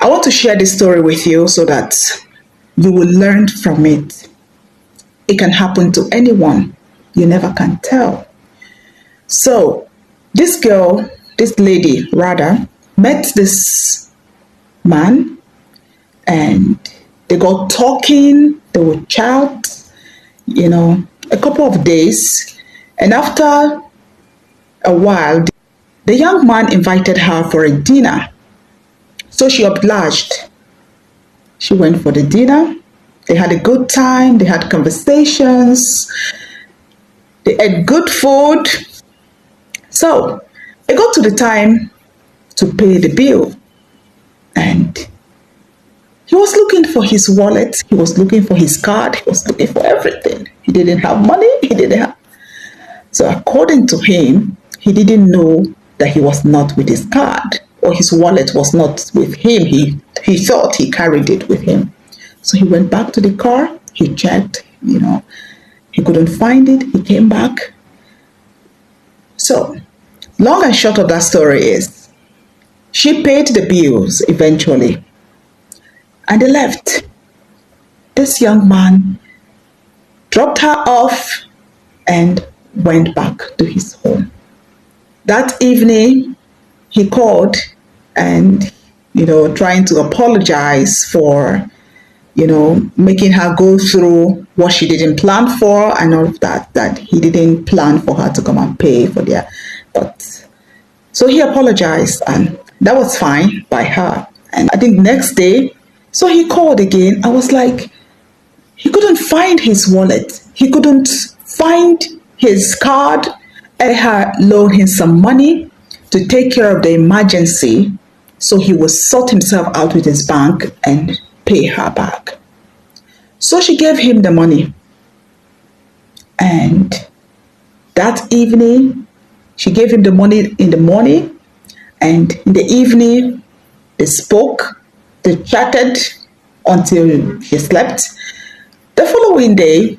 I want to share this story with you so that you will learn from it. It can happen to anyone. You never can tell. So, this girl, this lady rather, met this man and they got talking, they would chat, a couple of days. And after a while, the young man invited her for a dinner. So she obliged. She went for the dinner. They had a good time. They had conversations. They ate good food. So it got to the time to pay the bill. And he was looking for his wallet. He was looking for his card. He was looking for everything. He didn't have money. He didn't have. So according to him, he didn't know that he was not with his card or his wallet was not with him. He thought he carried it with him. So he went back to the car. He checked, he couldn't find it. He came back. So long and short of that story is she paid the bills eventually and they left. This young man dropped her off and went back to his home. That evening, he called and, trying to apologize for, making her go through what she didn't plan for and all of that he didn't plan for her to come and pay for but so he apologized and that was fine by her. And I think next day, so he called again. I was like, he couldn't find his wallet. He couldn't find his card. I had loaned him some money to take care of the emergency, so he would sort himself out with his bank and pay her back. So she gave him the money. And that evening, she gave him the money in the morning, and in the evening, they spoke, they chatted until she slept. The following day,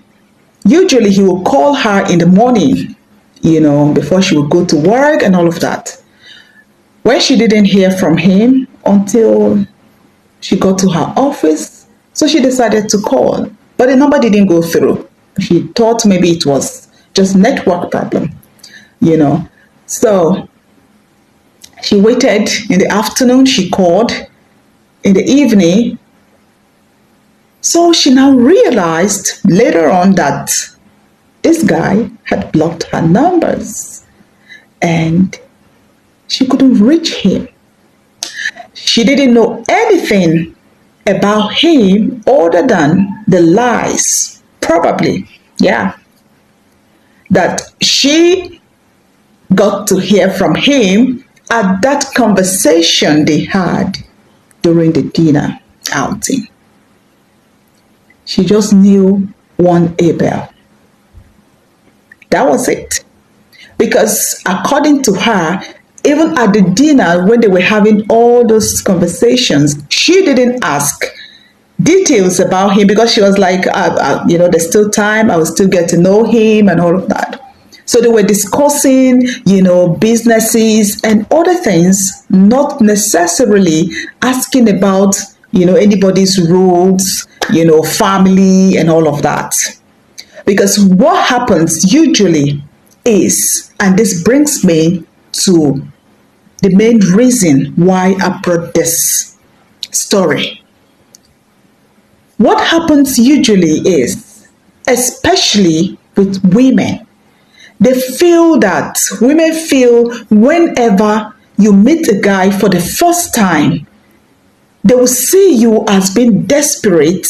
usually he would call her in the morning, before she would go to work and all of that. When she didn't hear from him until she got to her office, so she decided to call. But the number didn't go through. She thought maybe it was just network problem, So she waited in the afternoon, she called in the evening. So she now realized later on that this guy had blocked her numbers and she couldn't reach him. She didn't know anything about him other than the lies, probably, that she got to hear from him at that conversation they had during the dinner outing. She just knew one Abel. That was it. Because according to her, even at the dinner when they were having all those conversations, she didn't ask details about him because she was like, there's still time. I will still get to know him and all of that. So they were discussing, businesses and other things, not necessarily asking about, anybody's roots, family and all of that. Because what happens usually is, and this brings me to the main reason why I brought this story. What happens usually is, especially with women, women feel whenever you meet a guy for the first time, they will see you as being desperate,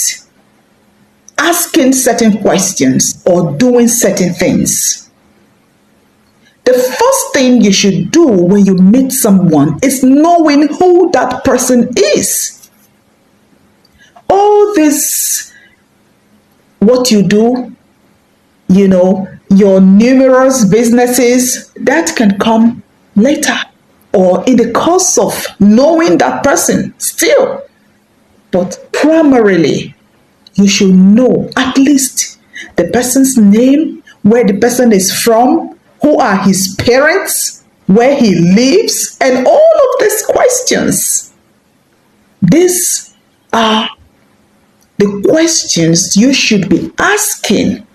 asking certain questions or doing certain things. The first thing you should do when you meet someone is knowing who that person is. All this, what you do, your numerous businesses, that can come later or in the course of knowing that person still. But primarily, you should know at least the person's name, where the person is from, who are his parents, where he lives, and all of these questions. These are the questions you should be asking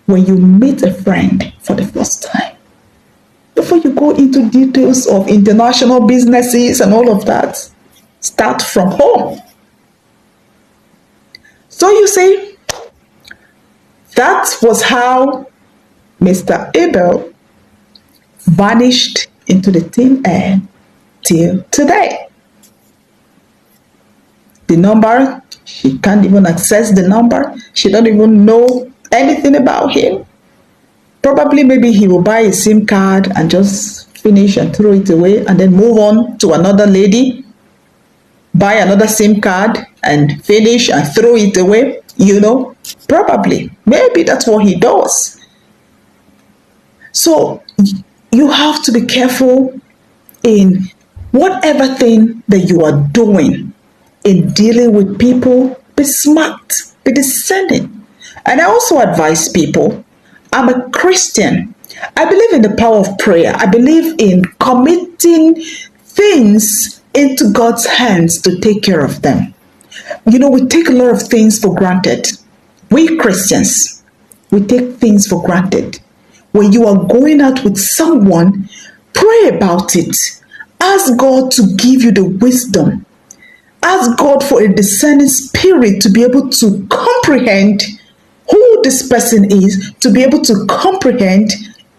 when you meet a friend for the first time. Before you go into details of international businesses and all of that, start from home. So you see, that was how Mr. Abel vanished into the thin air till today. The number, she can't even access the number. She don't even know anything about him. Probably maybe he will buy a SIM card and just finish and throw it away and then move on to another lady, buy another SIM card and finish and throw it away, Probably. Maybe that's what he does. So you have to be careful in whatever thing that you are doing in dealing with people. Be smart, be discerning. And I also advise people, I'm a Christian. I believe in the power of prayer. I believe in committing things into God's hands to take care of them. We take a lot of things for granted. We Christians, we take things for granted. When you are going out with someone, pray about it. Ask God to give you the wisdom. Ask God for a discerning spirit to be able to comprehend who this person is, to be able to comprehend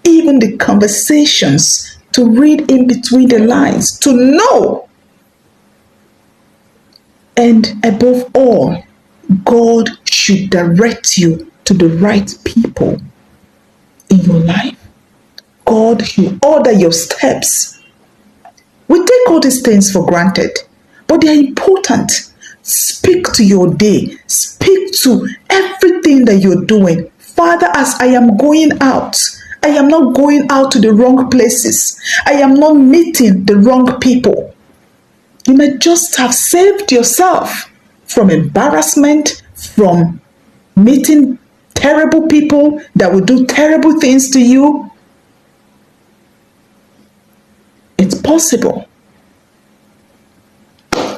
even the conversations, to read in between the lines, to know. And above all, God should direct you to the right people in your life. God should order your steps. We take all these things for granted, but they are important. Speak to your day. Speak to everything that you're doing. Father, as I am going out, I am not going out to the wrong places. I am not meeting the wrong people. You may just have saved yourself from embarrassment, from meeting terrible people that will do terrible things to you. It's possible.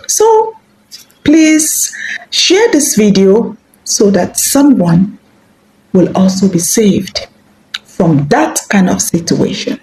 So, please share this video so that someone will also be saved from that kind of situation.